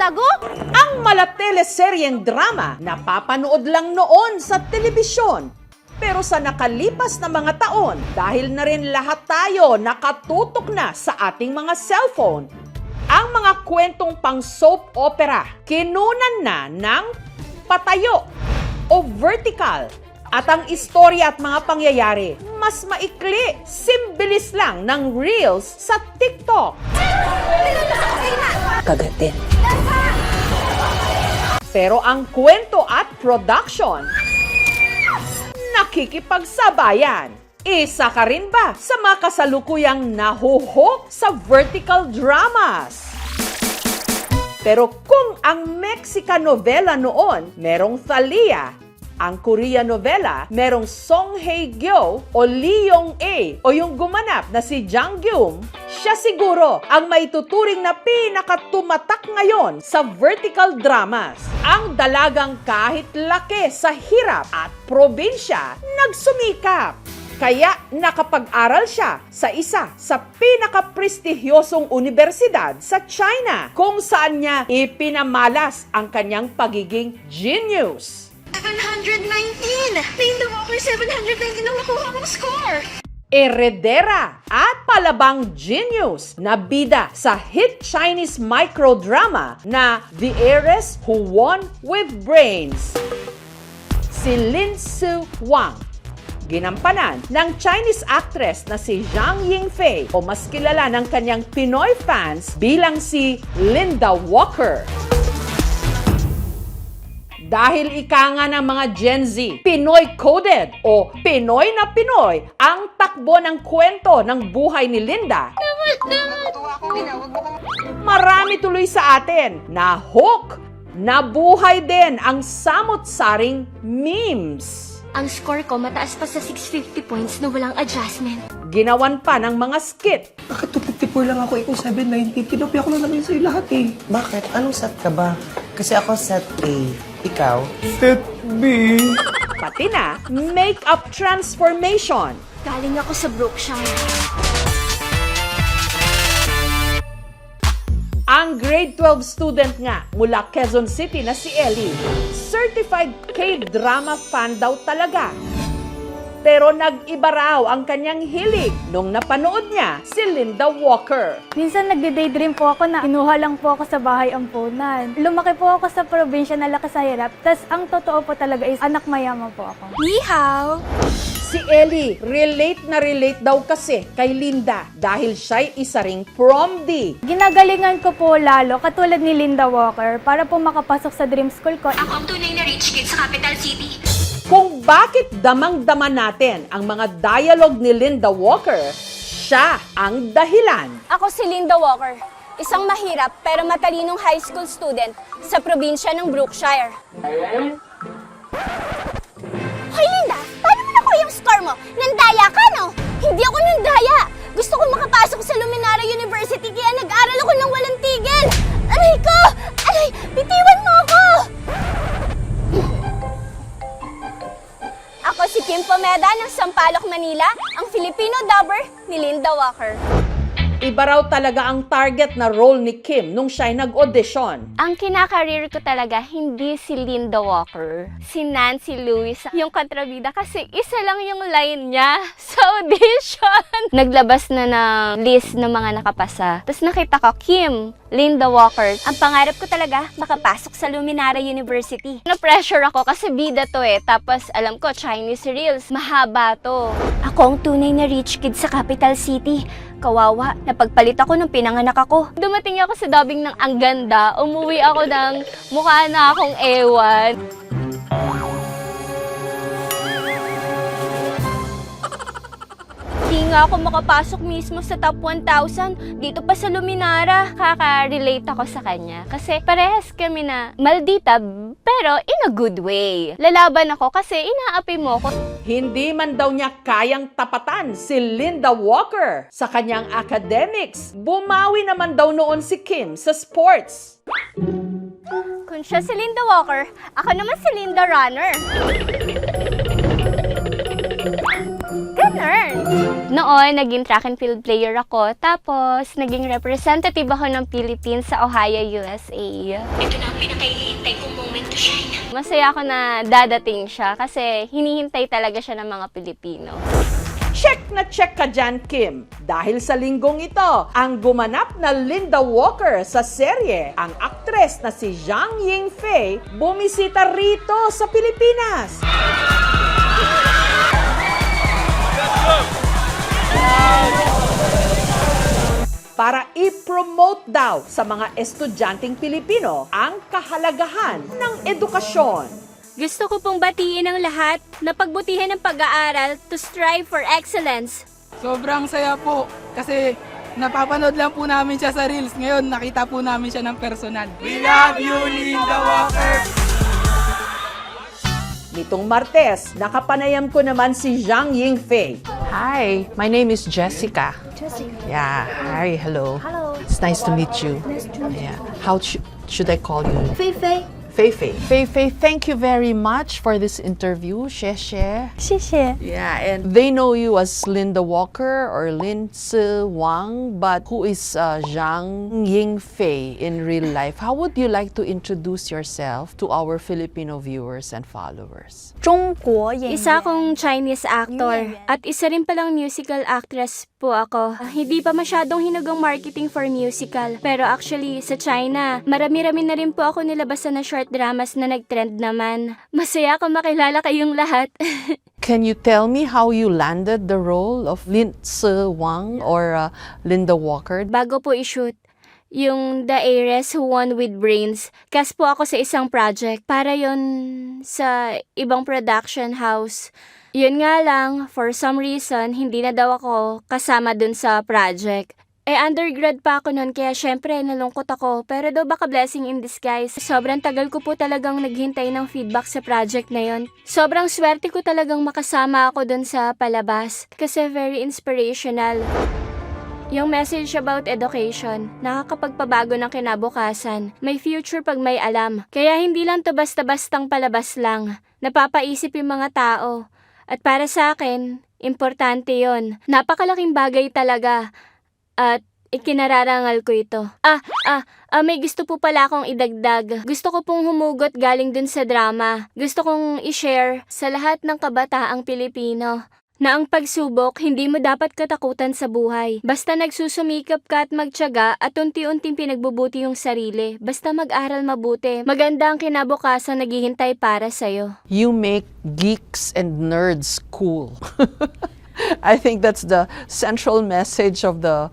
lago? Ang malateleseryeng drama na papanood lang noon sa telebisyon. Pero sa nakalipas na mga taon, dahil na rin lahat tayo nakatutok na sa ating mga cellphone, ang mga kwentong pang soap opera kinunan na ng patayo o vertical. At ang istorya at mga pangyayari, mas maikli, simbilis lang ng reels sa TikTok. Kagatin. Pero ang kwento at production, nakikipagsabayan. Isa ka rin ba sa mga kasalukuyang nahuhok sa vertical dramas? Pero kung ang Mexican novela noon merong Thalia, ang Korean novela merong Song Hye-kyo o Lee Yong-a o yung gumanap na si Jang Geum, siya siguro ang maituturing na pinakatumatak ngayon sa vertical dramas. Ang dalagang kahit laki sa hirap at probinsya, nagsumikap. Kaya nakapag-aral siya sa isa sa pinakaprestigyosong universidad sa China, kung saan niya ipinamalas ang kanyang pagiging genius. 719! Linda Walker, 719 ang nakuha mong score! Heredera at palabang genius na bida sa hit Chinese microdrama na The Heiress Who Won with Brains. Si Lin Su Wang, ginampanan ng Chinese actress na si Zhang Yingfei o mas kilala ng kanyang Pinoy fans bilang si Linda Walker. Dahil ika nga ng mga Gen Z, Pinoy-coded o Pinoy na Pinoy ang takbo ng kwento ng buhay ni Linda. Marami tuloy sa atin na hook, nabuhay din ang samot-saring memes. Ang score ko mataas pa sa 650 points na walang adjustment. Ginawan pa ng mga skit. Bakit 254 lang ako, ikaw 790? Kinopya ko lang naman sa'yo lahat eh. Bakit? Anong set ka ba? Kasi ako set A. Ikaw? Set B. Pati na makeup transformation. Galing ako sa Brookshire. Ang grade 12 student nga mula Quezon City na si Ellie, certified K-drama fan daw talaga. Pero nag-iba raw ang kanyang hilig nung napanood niya si Linda Walker. Minsan nagde-daydream po ako na kinuha lang po ako sa bahay ampunan. Lumaki po ako sa probinsya na laki sa hirap. Tas ang totoo po talaga is anak mayaman po ako. Ni hao! Si Ellie, relate na relate daw kasi kay Linda dahil siya'y isa ring prom-D. Ginagalingan ko po lalo, katulad ni Linda Walker, para po makapasok sa dream school ko. Ako ang tunay na rich kid sa capital city. Kung bakit damang-dama natin ang mga dialogue ni Linda Walker, siya ang dahilan. Ako si Linda Walker, isang mahirap pero matalinong high school student sa probinsya ng Brookshire. Hoy Linda, paano mo nakuha yung score mo? Nandaya ka, no? Hindi ako nandaya. Gusto ko makapasok sa Luminara University kaya nag-aral ako ng walang tigil. Aray ko! Aray, bitiwan mo ako! Ako si Kim Pomeda ng Sampaloc, Manila, ang Filipino dubber ni Linda Walker. Iba raw talaga ang target na role ni Kim nung siya'y nag-audition. Ang kinakareer ko talaga, hindi si Linda Walker. Si Nancy Lewis, yung kontrabida, kasi isa lang yung line niya sa audition. Naglabas na ng list ng mga nakapasa. Tapos nakita ko, Kim, Linda Walker. Ang pangarap ko talaga, makapasok sa Luminara University. Na-pressure ako kasi bida to eh. Tapos alam ko, Chinese reels, mahaba to. Ako ang tunay na rich kid sa capital city. Kawawa, napagpalit ako nung pinanganak ako. Dumating ako sa dubbing ng ang ganda, umuwi ako ng mukha na akong ewan. Di nga ako makapasok mismo sa top 1,000 dito pa sa Luminara. Kaka-relate ako sa kanya kasi parehas kami na maldita pero in a good way. Lalaban ako kasi inaapi mo ko. Hindi man daw niya kayang tapatan si Linda Walker sa kanyang academics. Bumawi naman daw noon si Kim sa sports. Kung siya si Linda Walker, ako naman si Linda Runner. Ganun learn. Noon, naging track and field player ako. Tapos, naging representative ako ng Philippines sa Ohio, USA. Ito na ang pinakahihintay kong moment to shine. Masaya ako na dadating siya kasi hinihintay talaga siya ng mga Pilipino. Check na check ka dyan, Kim. Dahil sa linggong ito, ang gumanap na Linda Walker sa serye, ang aktres na si Zhang Yingfei, bumisita rito sa Pilipinas. Para i-promote daw sa mga estudyanteng Pilipino ang kahalagahan ng edukasyon. Gusto ko pong batiin ang lahat na pagbutihan ng pag-aaral to strive for excellence. Sobrang saya po kasi napapanood lang po namin siya sa Reels. Ngayon, nakita po namin siya ng personal. We love you, Linda Walker! Nitong Martes, nakapanayam ko naman si Zhang Yingfei. Hi, my name is Jessica. Jessica. Yeah. Hi. Hello. Hello. It's nice to meet you. Nice to meet you. Yeah. How should I call you? Feifei. Feifei. Feifei, thank you very much for this interview. Xie. 谢谢. Yeah, and they know you as Linda Walker or Lin Si Wang, but who is Zhang Yingfei in real life? How would you like to introduce yourself to our Filipino viewers and followers? 中国演员. Isa akong Chinese actor Yung at isa rin palang musical actress po ako. Hindi pa masyadong hinugang marketing for musical. Pero actually, sa China, marami-rami na rin po ako nilabasan na short dramas na nag-trend naman. Masaya ako makilala kayong lahat. Can you tell me how you landed the role of Lin Si Wang or Linda Walker? Bago po i-shoot, yung The Heiress Who Won With Brains, cast po ako sa isang project. Para yon sa ibang production house. Yun nga lang, for some reason, hindi na daw ako kasama dun sa project. Undergrad pa ako noon kaya syempre nalungkot ako pero daw baka blessing in disguise. Sobrang tagal ko po talagang naghintay ng feedback sa project na yon. Sobrang swerte ko talagang makasama ako doon sa palabas kasi very inspirational. Yung message about education, nakakapagpabago ng kinabukasan. May future pag may alam. Kaya hindi lang to basta-bastang palabas lang. Napapaisip yung mga tao. At para sa akin, importante yon. Napakalaking bagay talaga. At ikinararangal ko ito. May gusto po pala akong idagdag. Gusto ko pong humugot galing dun sa drama. Gusto kong i-share sa lahat ng kabataang Pilipino na ang pagsubok hindi mo dapat katakutan sa buhay. Basta nagsusumikap ka at magtiyaga at unti-unting pinagbubuti yung sarili. Basta mag-aral mabuti. Maganda ang kinabukasan naghihintay para sa'yo. You make geeks and nerds cool. I think that's the central message of the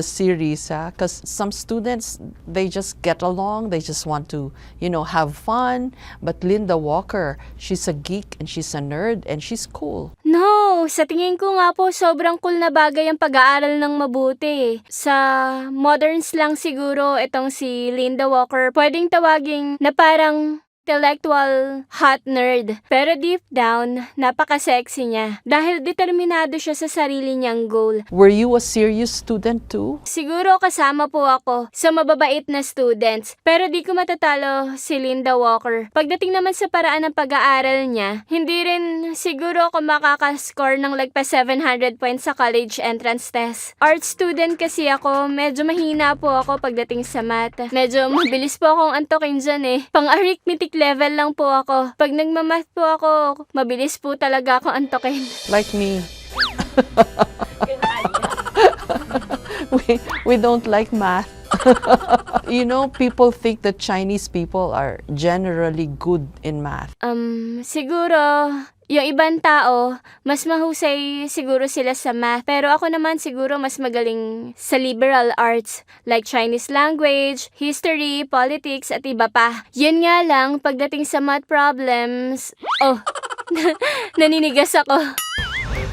series, because some students, they just get along, they just want to, have fun. But Linda Walker, she's a geek and she's a nerd and she's cool. No, sa tingin ko nga po sobrang cool na bagay ang pag-aaral ng mabuti. Sa moderns lang siguro itong si Linda Walker, pwedeng tawaging na parang intellectual hot nerd. Pero deep down, napaka-sexy niya. Dahil determinado siya sa sarili niyang goal. Were you a serious student too? Siguro kasama po ako sa mababait na students. Pero di ko matatalo si Linda Walker. Pagdating naman sa paraan ng pag-aaral niya, hindi rin siguro ako makakascore ng lagpas 700 points sa college entrance test. Art student kasi ako, medyo mahina po ako pagdating sa math. Medyo mabilis po akong antokin dyan eh. Pang-arithmetic level lang po ako. Pag nagmamath po ako, mabilis po talaga ako antokin. Like me. we don't like math. People think that Chinese people are generally good in math. Siguro, yung ibang tao, mas mahusay siguro sila sa math. Pero ako naman siguro mas magaling sa liberal arts like Chinese language, history, politics, at iba pa. Yun nga lang, pagdating sa math problems, naninigas ako.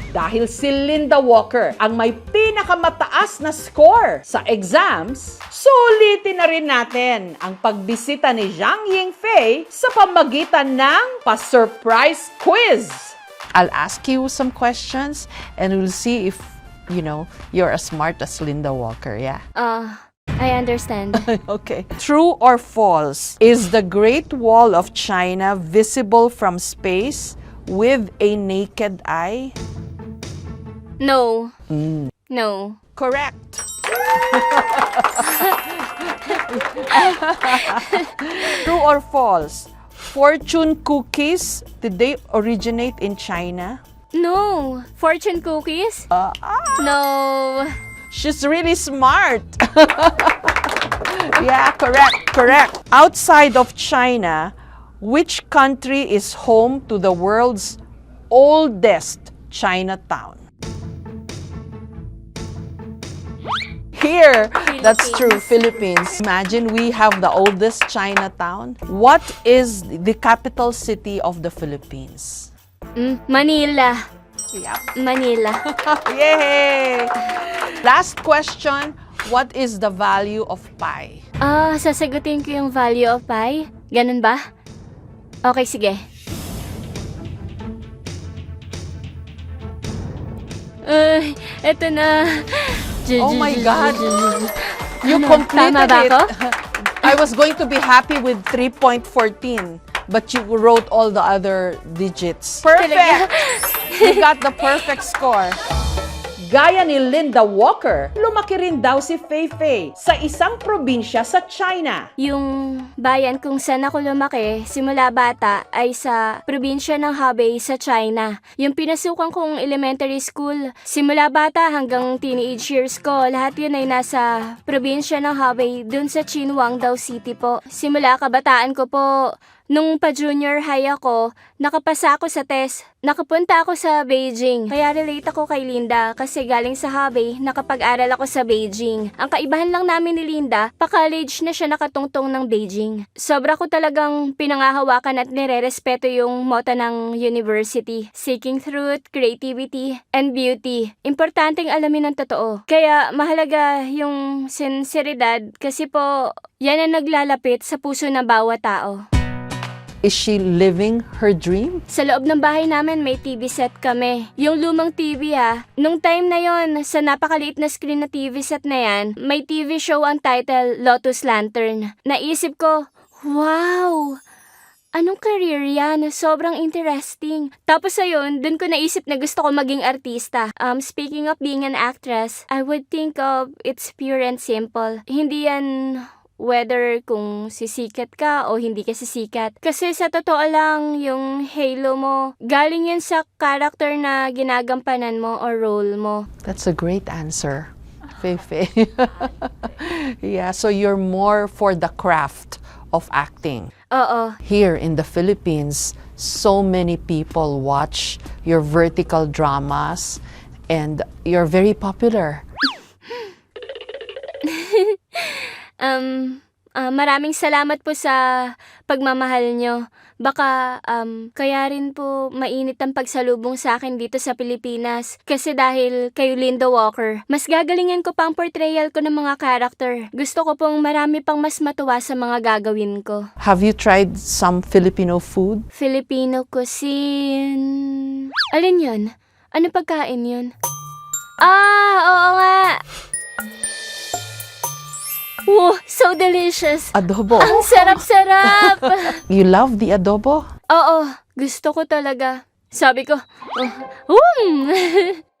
Dahil si Linda Walker ang may pinakamataas na score sa exams, sulitin na rin natin ang pagbisita ni Zhang Yingfei sa pamagitan ng pa-surprise quiz. I'll ask you some questions and we'll see if, you're as smart as Linda Walker, yeah? I understand. Okay. True or false? Is the Great Wall of China visible from space with a naked eye? No. No. Correct. True or false? Fortune cookies, did they originate in China? No. Fortune cookies? No. She's really smart. Yeah, correct. Outside of China, which country is home to the world's oldest Chinatown? Here, that's true, Philippines. Imagine we have the oldest Chinatown. What is the capital city of the Philippines? Manila. Yep. Manila. Yay! Last question, what is the value of pi? Sasagutin ko yung value of pi. Ganun ba? Okay, sige. Eto na. Oh my God. You Ano, completed tama ba it. ako? I was going to be happy with 3.14, but you wrote all the other digits. Perfect! You got the perfect score. Gaya ni Linda Walker, lumaki rin daw si Fei Fei sa isang probinsya sa China. Yung bayan kung saan ako lumaki, simula bata, ay sa probinsya ng Hebei sa China. Yung pinasukan kong elementary school, simula bata hanggang teenage years ko, lahat yun ay nasa probinsya ng Hebei, dun sa Qinhuangdao City po. Simula kabataan ko po, nung pa-junior high ako, nakapasa ako sa test. Nakapunta ako sa Beijing. Kaya relate ako kay Linda kasi galing sa Hebei, nakapag-aral ako sa Beijing. Ang kaibahan lang namin ni Linda, pa-college na siya nakatungtong ng Beijing. Sobra ko talagang pinangahawakan at nire-respeto yung motto ng university. Seeking truth, creativity, and beauty. Importanteng alamin ang totoo. Kaya mahalaga yung sinseridad kasi po, yan ang naglalapit sa puso ng bawat tao. Is she living her dream? Sa loob ng bahay namin may TV set kami. Yung lumang TV nung time na yon sa napakaliit na screen na TV set na yan, may TV show ang title Lotus Lantern. Naisip ko, wow! Anong career yan? Sobrang interesting. Tapos ayun, dun ko naisip na gusto ko maging artista. Speaking of being an actress, I would think of it's pure and simple. Hindi yan whether kung sisikat ka o hindi ka sisikat. Kasi sa totoo lang, yung halo mo, galing yan sa character na ginagampanan mo or role mo. That's a great answer, Fei Fei. Yeah, so you're more for the craft of acting. Oo. Here in the Philippines, so many people watch your vertical dramas and you're very popular. Maraming salamat po sa pagmamahal nyo. Baka kaya rin po mainit ang pagsalubong sa akin dito sa Pilipinas. Kasi dahil kay Linda Walker, mas gagalingan ko pang portrayal ko ng mga character. Gusto ko pong marami pang mas matuwa sa mga gagawin ko. Have you tried some Filipino food? Filipino cuisine. Alin yun? Ano pagkain yun? Oo nga! Wow, so delicious! Adobo. Ang sarap-sarap! You love the adobo? Oo, gusto ko talaga. Sabi ko,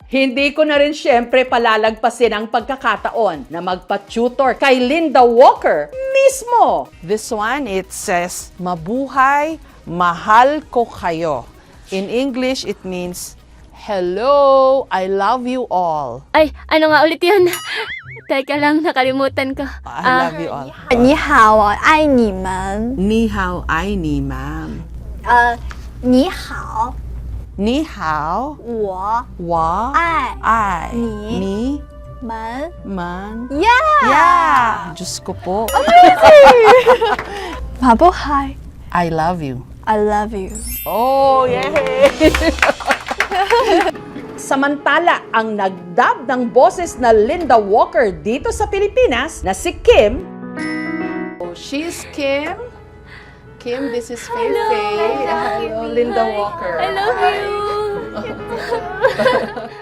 Hindi ko na rin syempre palalagpasin ang pagkakataon na magpa-tutor kay Linda Walker mismo. This one, it says, Mabuhay, mahal ko kayo. In English, it means, hello, I love you all. Ay, ano nga ulit yun? Teka lang, nakalimutan ko. I love you all. 你好，我爱你们。 Ni hao, ay ni ma'am. 你好， Ni hao, 我 wa, 爱 ay, Ni. ni, 们。 man. Yeah. Yeah! Diyos ko po. 马波嗨 I love you. I love you. Oh, yay! Samantala, ang nagdub ng boses na Linda Walker dito sa Pilipinas na si Kim, Oh, she's Kim. Kim, this is Fei Fei. Hello, Linda Walker. I love you!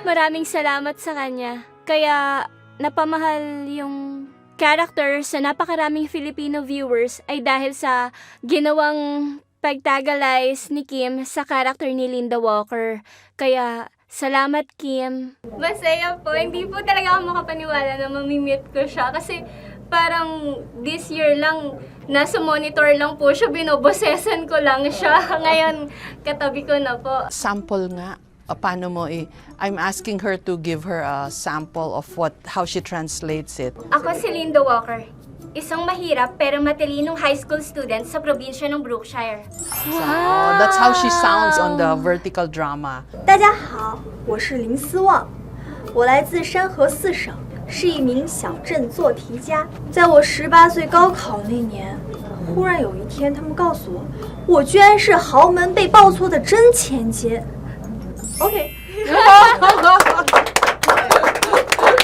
Maraming salamat sa kanya. Kaya napamahal yung character sa napakaraming Filipino viewers ay dahil sa ginawang pagtagalize ni Kim sa character ni Linda Walker. Kaya Salamat, Kim. Masaya po. Hindi po talaga ako makapaniwala na mamimit ko siya. Kasi parang this year lang, nasa monitor lang po siya. Binobosesan ko lang siya. Ngayon, katabi ko na po. Sample nga. Paano mo I'm asking her to give her a sample of how she translates it. Ako si Linda Walker. Isang mahirap pero matalinong high school student sa probinsya ng Brookshire. Oh, that's how she sounds on the vertical drama. 大家好，我是林思旺，我来自山河四省，是一名小镇做题家。在我18岁高考那年，忽然有一天，他们告诉我，我居然是豪门被报错的真千金。OK。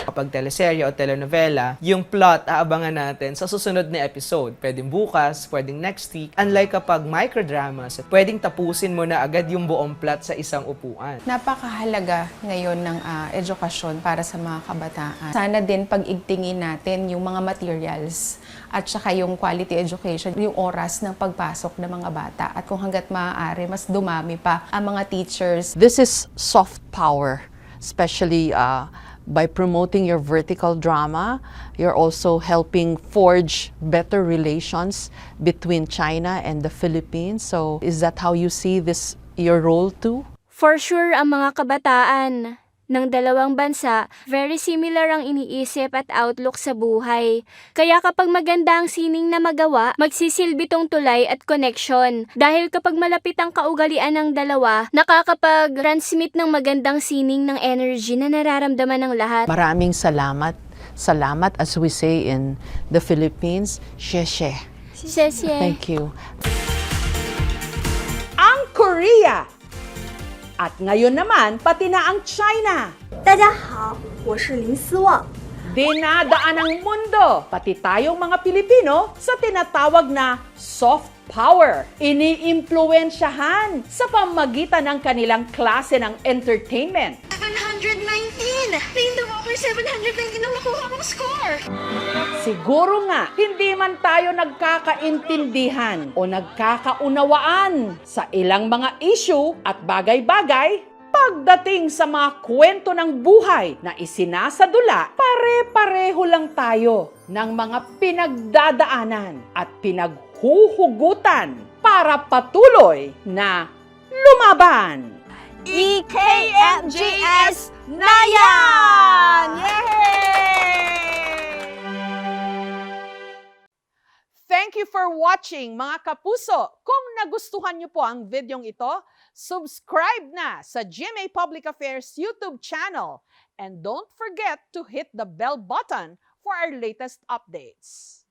Kapag teleserye o telenovela, yung plot aabangan natin sa susunod na episode. Pwedeng bukas, pwedeng next week. Unlike kapag microdramas, pwedeng tapusin mo na agad yung buong plot sa isang upuan. Napakahalaga ngayon ng edukasyon para sa mga kabataan. Sana din pag-igtingin natin yung mga materials at saka yung quality education, yung oras ng pagpasok ng mga bata. At kung hanggat maaari, mas dumami pa ang mga teachers. This is soft power, especially by promoting your vertical drama. You're also helping forge better relations between China and the Philippines. So is that how you see this, your role too? For sure, ang mga kabataan ng dalawang bansa, very similar ang iniisip at outlook sa buhay. Kaya kapag maganda ang sining na magawa, magsisilbi tong tulay at connection. Dahil kapag malapit ang kaugalian ng dalawa, nakakapag-transmit ng magandang sining ng energy na nararamdaman ng lahat. Maraming salamat. Salamat, as we say in the Philippines, xie. Sesye. Thank you. Ang Korea. At ngayon naman, pati na ang China. 大家好，我是林思旺。 Dinadaan ang mundo, pati tayong mga Pilipino, sa tinatawag na soft power. Iniimpluwensyahan sa pamagitan ng kanilang klase ng entertainment. 719! Linda Walker, 719 ang nakuha mong score! Siguro nga, hindi man tayo nagkakaintindihan o nagkakaunawaan sa ilang mga issue at bagay-bagay pagdating sa mga kwento ng buhay na isinasadula, pare-pareho lang tayo ng mga pinagdadaanan at pinaghuhugutan para patuloy na lumaban. EKMGS na yan! Thank you for watching, mga kapuso. Kung nagustuhan niyo po ang videong ito, subscribe na sa GMA Public Affairs YouTube channel. And don't forget to hit the bell button for our latest updates.